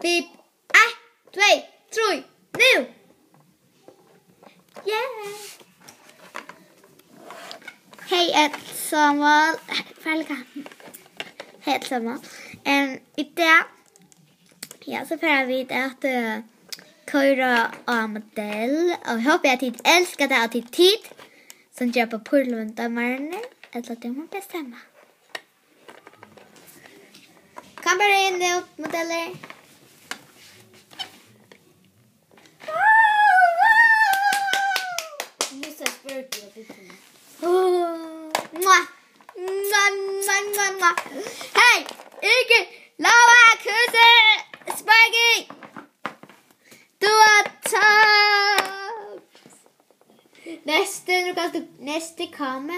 Beep. 1, 2, 3, nu! Yeah! Hej allesammans. Velkommen. Hej allesammans. I dag så får vi att köra av modell. Och jag hoppas att ni älskar det alltid tid. Som gör på purlundamarna. Eller att de må bestämma. Kom bara in nu, modeller. Hej! Ikke lov at kysse Spikey! Du er tabt! Næste, nu kan du næste komme.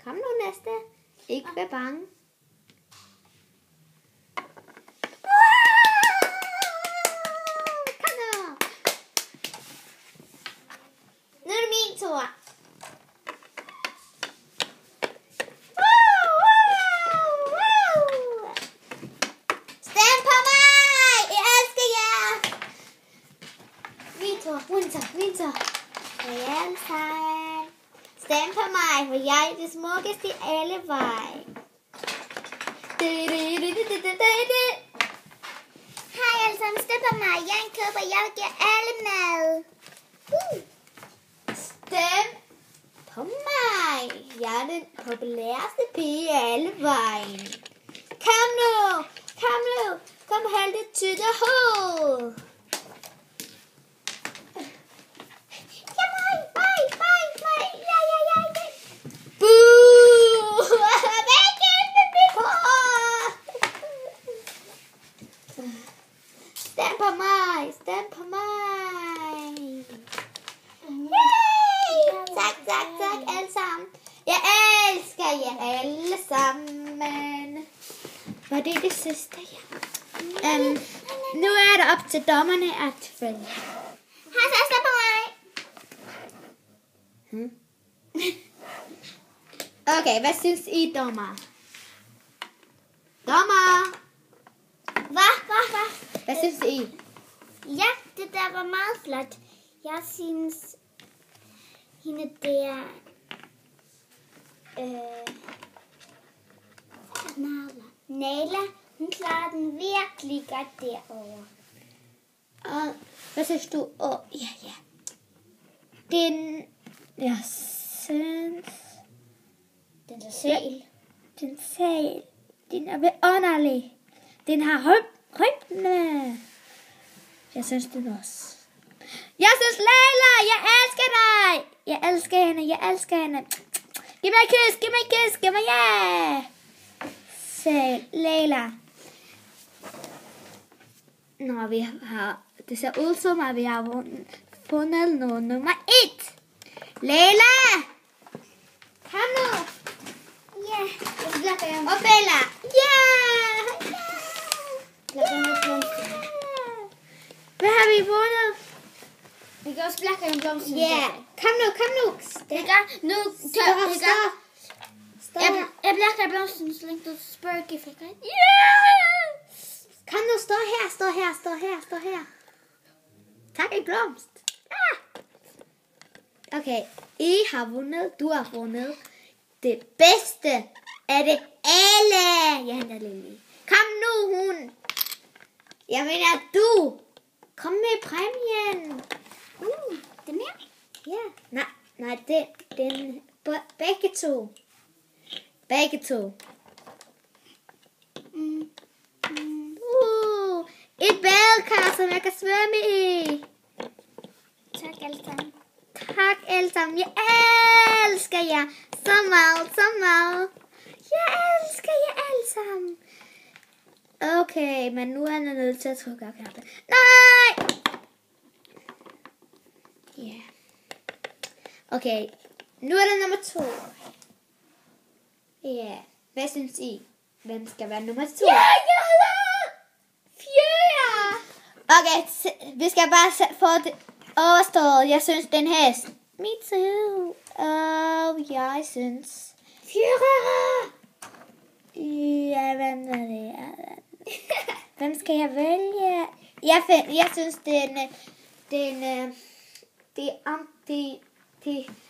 Kom nu næste. Ikke vær bange. Kom nu. Nu er det min tur. Winter. Stem på mig, for jeg er det smukkeste i alle veje. Hej alle sammen, stem på mig. Jeg er en køber, jeg vil give alle mad. Stem på mig. Jeg er den populæreste pige i alle vejen. Kom nu. Kom hold det tytte hoved. Stem på mig. Yay! Tak alle sammen. Jeg elsker jer alle sammen. Var det sidste? Ja. Nu er det op til dommerne at følge. Hej, så stem på mig. Okay, hvad synes I, dommer? Dommer! Hvad synes I? Ja, det der var meget flot. Jeg synes, hende der... Nala, hun klarer den virkelig godt derovre. Og hvad synes du? Ja. Jeg synes... Den sæl. Den er vidunderlig. Den har rytme. Jeg synes det også. Jeg synes Leila, jeg elsker dig. Jeg elsker hende. Giv mig et kys, giv mig ja. Så Leila. Når vi har, det ser ud som at vi har fundet noget nummer 1. Leila. Kom nu. Ja. Og Bella. Ja. Hvad har vi vundet? Vi kan også blække en blomst. Ja. Kom nu. Jeg blækker en blomst, så længe du spørger gifter. Yes! Kom nu, stå her. Tak en blomst. Okay, I har vundet, du har vundet det bedste af det alle. Jeg henter Lili. Kom nu, hun. Jeg mener, du. Kom med præmien. Den her? Ja. Nej, den begge to. Et badekar, som jeg kan svømme i. Tak alle sammen. Jeg elsker jer så meget. Jeg elsker jer alle sammen. Okay, men nu er jeg nødt til at trykke op knappen. Nej! Ja. Okay, nu er det nummer 2. Ja, hvad synes I? Hvem skal være nummer 2? Ja, jeg hedder Fjerde! Okay, vi skal bare få det overstået. Jeg synes, den hest. Me too. Jeg synes. Fjerde! Ja, hvem er det? Hvem skal jeg vælge? Jeg synes, det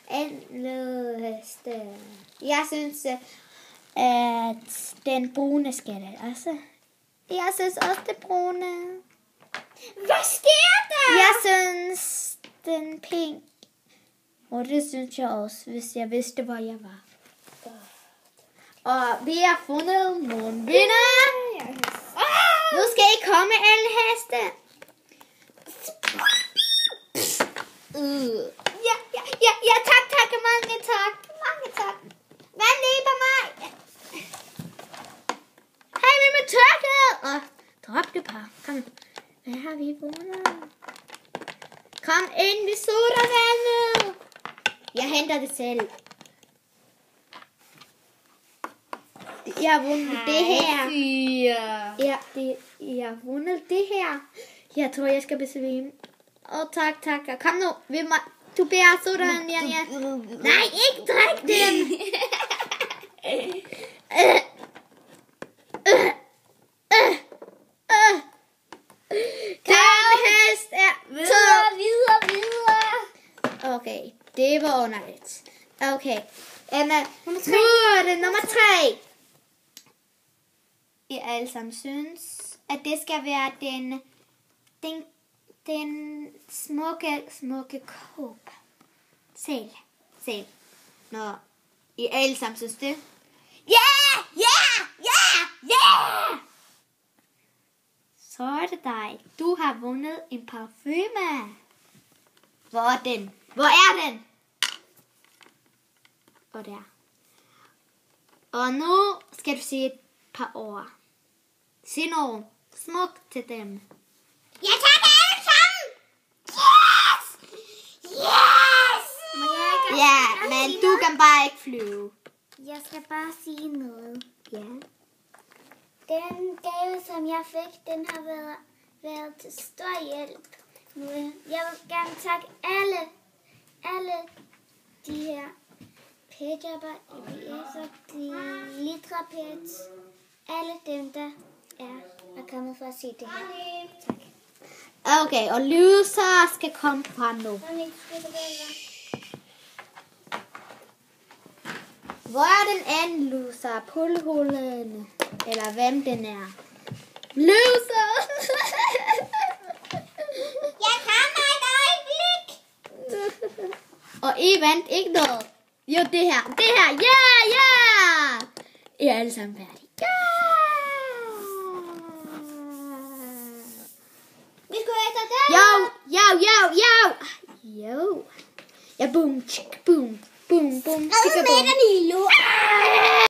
annerledeste. Jeg synes, at den brune skal det også. Jeg synes også, det brune. Hvad sker der? Jeg synes, den pink. Og det synes jeg også, hvis jeg vidste, hvor jeg var. Og vi har fundet nogle vinder. Nu skal I komme, alle heste. Ja, tak, mange tak. Hvad løber mig? Hej, vi med tørket. Drop det bare. Kom. Hvad har vi vundet? Kom ind ved sodavandet. Jeg henter det selv. Jeg har vundet det her. Ja, jeg har vundet det her. Jeg tror, jeg skal besvime. Tak. Kom nu. Du bærer sodaen, Janja. Nej, ikke drik den. Den hest er Videre. Okay, det var underligt. Okay, Emma, nu er det nummer 3. I alle sammen synes, at det skal være den smukke kåb. Sæl. Når I alle sammen synes det. Yeah! Så er det dig. Du har vundet en parfume. Hvor er den? Og der. Og nu skal du sige et par ord. Sig noget smukt til dem. Jeg tager det alle sammen. Yes! Ja, men du kan bare ikke flyve. Jeg skal bare sige noget. Ja. Den gave, som jeg fik, den har været til stor hjælp. Jeg vil gerne takke alle de her pætjobber, IBS'er, glitrapets, alle dem, der er kommet for at se det her. Tak. Okay, og lyser skal komme fra nu. Hvor er den anden loser? Pullehulen. Eller hvem den er? Loser! Jeg kommer et øjeblik! Og I vandt ikke noget. Jo, det her. Ja! I er alle sammen færdige. Ja! Vi skulle efter det. Jo. Ja, boom, tsk, boom, chicka, boom. Nilo.